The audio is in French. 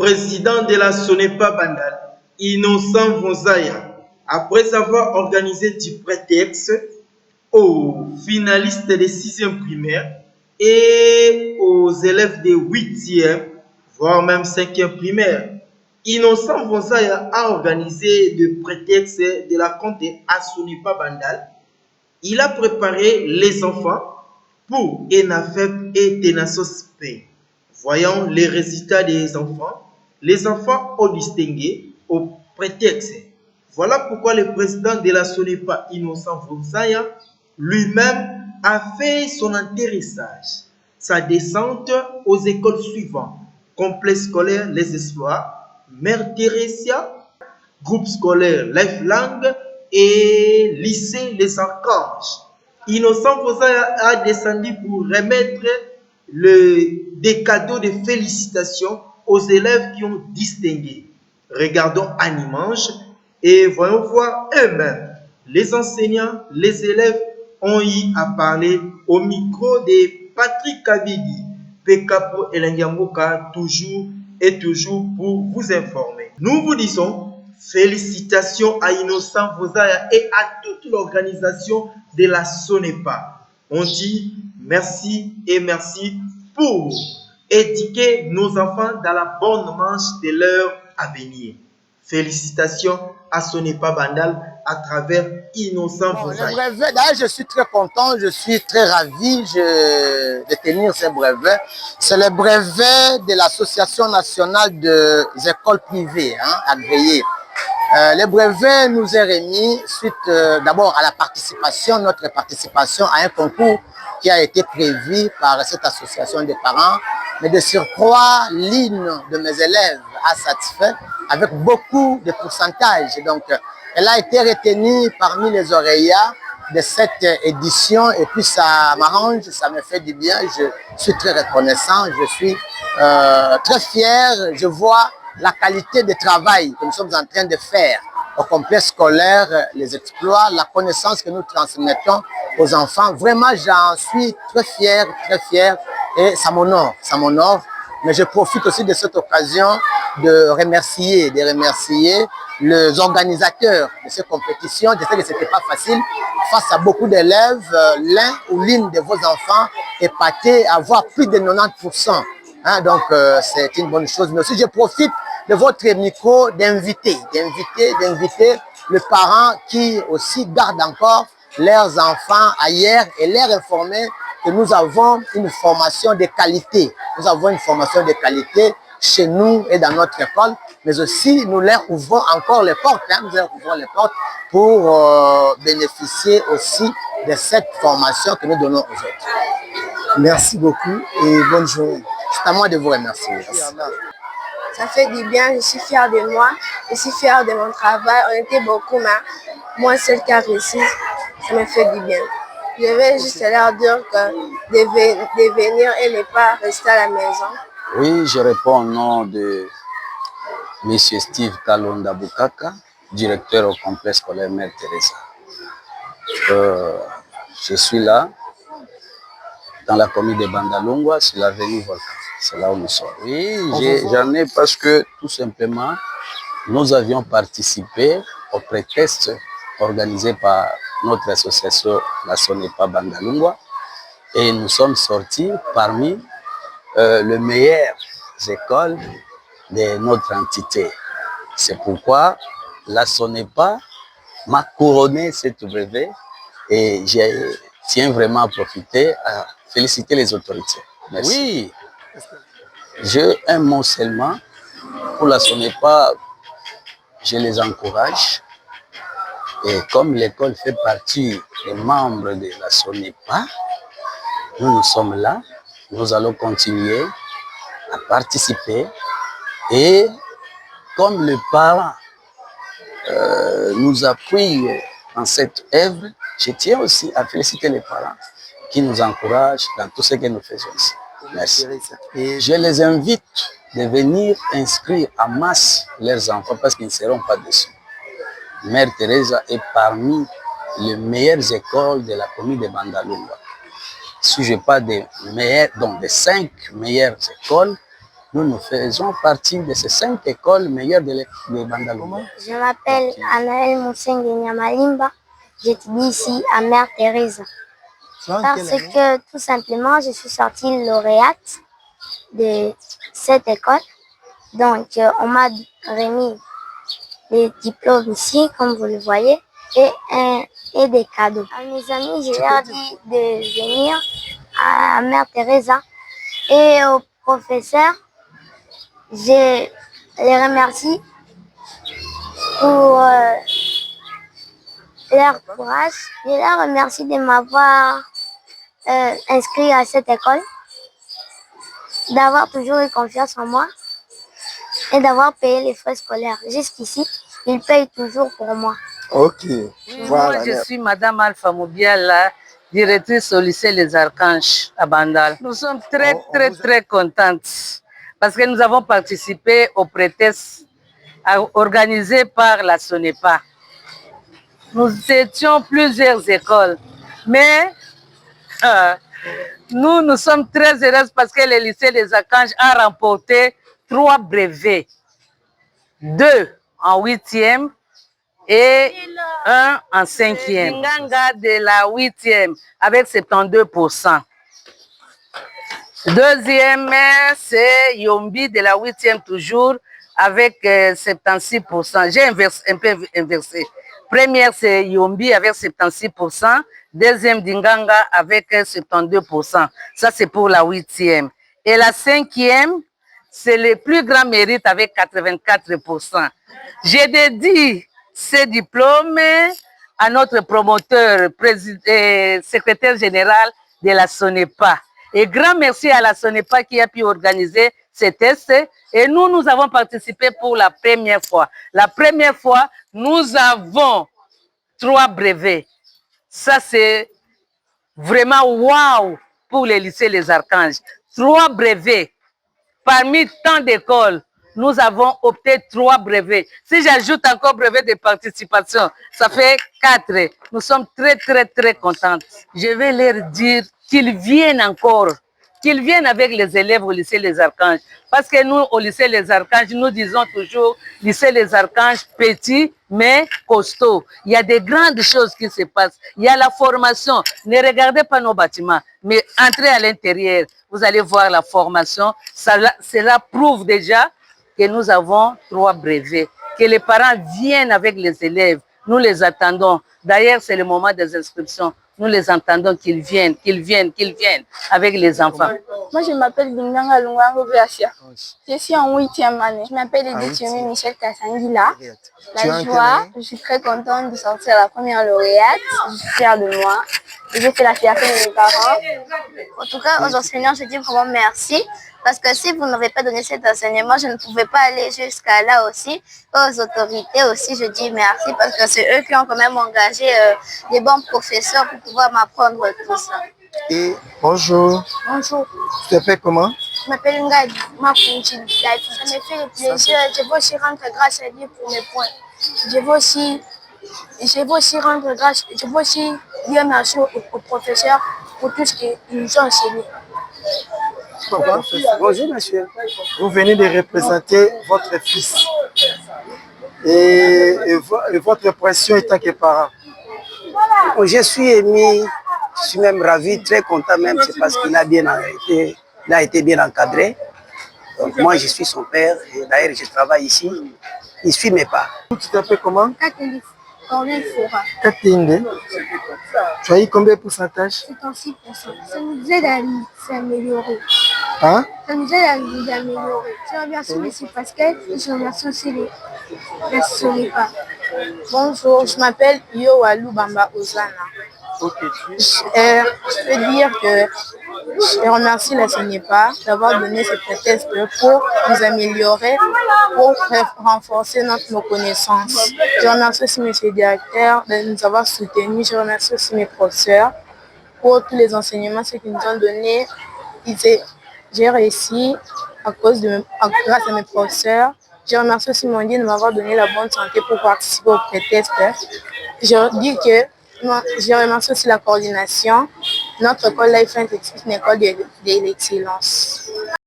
président de la Sonepa Bandal, Innocent Vonzaya, après avoir organisé du prétexte aux finalistes des 6e primaires et aux élèves des 8e, voire même 5e primaire, Innocent Vonzaya a organisé de prétexte de la compte à Sonepa Bandal. Il a préparé les enfants pour ENAFEP et TENASOSP. Voyons les résultats des enfants. Les enfants ont distingué au prétexte. Voilà pourquoi le président de la Sonepa, Innocent Vonzaya, lui-même a fait son atterrissage, sa descente aux écoles suivantes: complexe scolaire Les Espoirs, Mère Thérèsia, groupe scolaire Lifelang et lycée Les Archanges. Innocent Vonzaya a descendu pour remettre des cadeaux de félicitations aux élèves qui ont distingué. Regardons en image et voyons voir eux-mêmes. Les enseignants, les élèves ont eu à parler au micro de Patrick Kavidi, Pekapo Elengamoka, toujours et toujours pour vous informer. Nous vous disons félicitations à Innocent Vonzaya et à toute l'organisation de la Sonepa. On dit merci et merci pour éduquer nos enfants dans la bonne marche de leur avenir. Félicitations à Sonepa Bandal à travers Innocent Vonzaya. Le brevet, d'ailleurs, je suis très content, je suis très ravi de tenir ce brevet. C'est le brevet de l'Association nationale des écoles privées agréées. Le brevet nous est remis suite d'abord à notre participation à un concours qui a été prévu par cette association des parents, mais de surcroît, l'une de mes élèves a satisfait avec beaucoup de pourcentage. Donc, elle a été retenue parmi les lauréats de cette édition et puis ça m'arrange, ça me fait du bien. Je suis très reconnaissant, je suis très fier. Je vois la qualité de travail que nous sommes en train de faire au complexe scolaire, les exploits, la connaissance que nous transmettons aux enfants. Vraiment, j'en suis très fier et ça m'honore. Mais je profite aussi de cette occasion de remercier les organisateurs de ces compétitions. Je sais que ce n'était pas facile face à beaucoup d'élèves. L'un ou l'une de vos enfants épaté à avoir plus de 90%. Donc, c'est une bonne chose. Mais aussi, je profite de votre micro d'inviter les parents qui aussi gardent encore leurs enfants ailleurs et leur informer que nous avons une formation de qualité. Nous avons une formation de qualité chez nous et dans notre école, mais aussi nous leur ouvrons encore les portes. Nous leur ouvrons les portes pour bénéficier aussi de cette formation que nous donnons aux autres. Merci beaucoup et bonne journée. C'est à moi de vous remercier. Merci. Ça fait du bien, je suis fière de moi, je suis fière de mon travail. On était beaucoup, mais moi, celle qui a réussi, ça me fait du bien. Je vais juste leur dire que de venir et ne pas rester à la maison. Oui, je réponds au nom de M. Steve Kalonda Bukaka, directeur au complexe scolaire Mère Thérèsia. Je suis là, dans la commune de Bandalungwa, sur l'avenue Volcan. C'est là où nous sommes. Oui, j'en ai parce que tout simplement, nous avions participé au prétexte organisé par notre association, la Sonepa Bandalungwa, et nous sommes sortis parmi les meilleures écoles de notre entité. C'est pourquoi la Sonepa m'a couronné cette brevet et je tiens vraiment à profiter à féliciter les autorités. Merci. Oui. J'ai un mot seulement pour la Sonepa, je les encourage. Et comme l'école fait partie des membres de la Sonepa, nous sommes là, nous allons continuer à participer. Et comme les parents nous appuient dans cette œuvre, je tiens aussi à féliciter les parents qui nous encouragent dans tout ce que nous faisons ici. Merci. Et je les invite de venir inscrire en masse leurs enfants parce qu'ils ne seront pas déçus. Mère Thérèsia est parmi les meilleures écoles de la commune de Bandalungwa. Si je parle des meilleures, donc des 5 meilleures écoles, nous faisons partie de ces 5 écoles meilleures de Bandalunga. Je m'appelle Anaël Mousseng Nyamalimba. J'étudie ici à Mère Teresa. Parce que tout simplement, je suis sortie lauréate de cette école. Donc, on m'a remis les diplômes ici, comme vous le voyez, et des cadeaux. À mes amis, je leur dis de venir à Mère Teresa. Et aux professeurs, je les remercie pour leur courage. Je leur remercie de m'avoir inscrit à cette école, d'avoir toujours eu confiance en moi et d'avoir payé les frais scolaires. Jusqu'ici, ils payent toujours pour moi. Ok. Voilà. Moi, je suis Madame Alpha Mobiala, directrice au lycée Les Archanges à Bandal. Nous sommes très contentes parce que nous avons participé au pré-test organisé par la SONEPA. Nous étions plusieurs écoles, mais nous sommes très heureuses parce que le lycée Les Archanges a remporté 3 brevets, 2 en 8e et 1 en 5e. Nganga de la 8e avec 72%. Deuxième, c'est Yombi de la 8e toujours avec 76%. J'ai un peu inversé. Première, c'est Yombi avec 76%. Deuxième, Dinganga avec 72%. Ça, c'est pour la 8e. Et la 5e, c'est le plus grand mérite avec 84%. J'ai dédié ces diplômes à notre promoteur, secrétaire général de la SONEPA. Et grand merci à la SONEPA qui a pu organiser ces tests. Et nous avons participé pour la première fois. La première fois, nous avons 3 brevets. Ça, c'est vraiment waouh pour les lycées Les Archanges. 3 brevets. Parmi tant d'écoles, nous avons opté 3 brevets. Si j'ajoute encore brevet de participation, ça fait 4. Nous sommes très contentes. Je vais leur dire qu'ils viennent encore, qu'ils viennent avec les élèves au lycée Les Archanges. Parce que nous, au lycée Les Archanges, nous disons toujours, lycée Les Archanges petit, mais costaud. Il y a des grandes choses qui se passent. Il y a la formation. Ne regardez pas nos bâtiments, mais entrez à l'intérieur. Vous allez voir la formation. Cela prouve déjà que nous avons 3 brevets. Que les parents viennent avec les élèves. Nous les attendons. D'ailleurs, c'est le moment des inscriptions. Nous les entendons qu'ils viennent avec les enfants. Moi, je m'appelle Dinganga Lungango Beasia. Je suis en 8e année. Je m'appelle Edith Michel Kassangila. La joie, je suis très contente de sortir la première lauréate. Je suis fière de moi. J'ai fait la fierté de mes parents. En tout cas, aux enseignants, je dis vraiment merci. Parce que si vous n'avez pas donné cet enseignement, je ne pouvais pas aller jusqu'à là aussi. Aux autorités aussi, je dis merci parce que c'est eux qui ont quand même engagé des bons professeurs pour pouvoir m'apprendre tout ça. Et bonjour. Bonjour. Tu t'appelles comment? Je m'appelle Ngadi Makunji. Ça me fait le plaisir. Je veux aussi rendre grâce à Dieu pour mes points. Je veux aussi rendre grâce. Je veux aussi dire merci aux professeurs pour tout ce qu'ils nous ont enseigné. Bonjour monsieur. Vous venez de représenter votre fils et votre impression en tant que parent. Je suis ému, je suis même ravi, très content même, c'est parce qu'il a été bien encadré. Donc moi je suis son père et d'ailleurs je travaille ici, il suit mes pas. Tu t'appelles comment? Katindi Fora. Katindi. Tu as eu combien de pourcentage? 56%. Ça nous aide à nous améliorer. Hein? Ça nous aide à nous améliorer. Je remercie M. Pascal et je remercie aussi les SONEPA. Bonjour, je m'appelle Yoalou Bamba Ozana. Okay. Je peux dire que je remercie la SONEPA d'avoir donné ce prétexte pour nous améliorer, pour renforcer nos connaissances. Je remercie aussi M. le directeur de nous avoir soutenus. Je remercie aussi mes professeurs pour tous les enseignements qu'ils nous ont donnés. J'ai réussi grâce à mes professeurs. Je remercie aussi mon Dieu de m'avoir donné la bonne santé pour participer au pré-test. Je dis que je remercie aussi la coordination. Notre école Life est une école de l'excellence.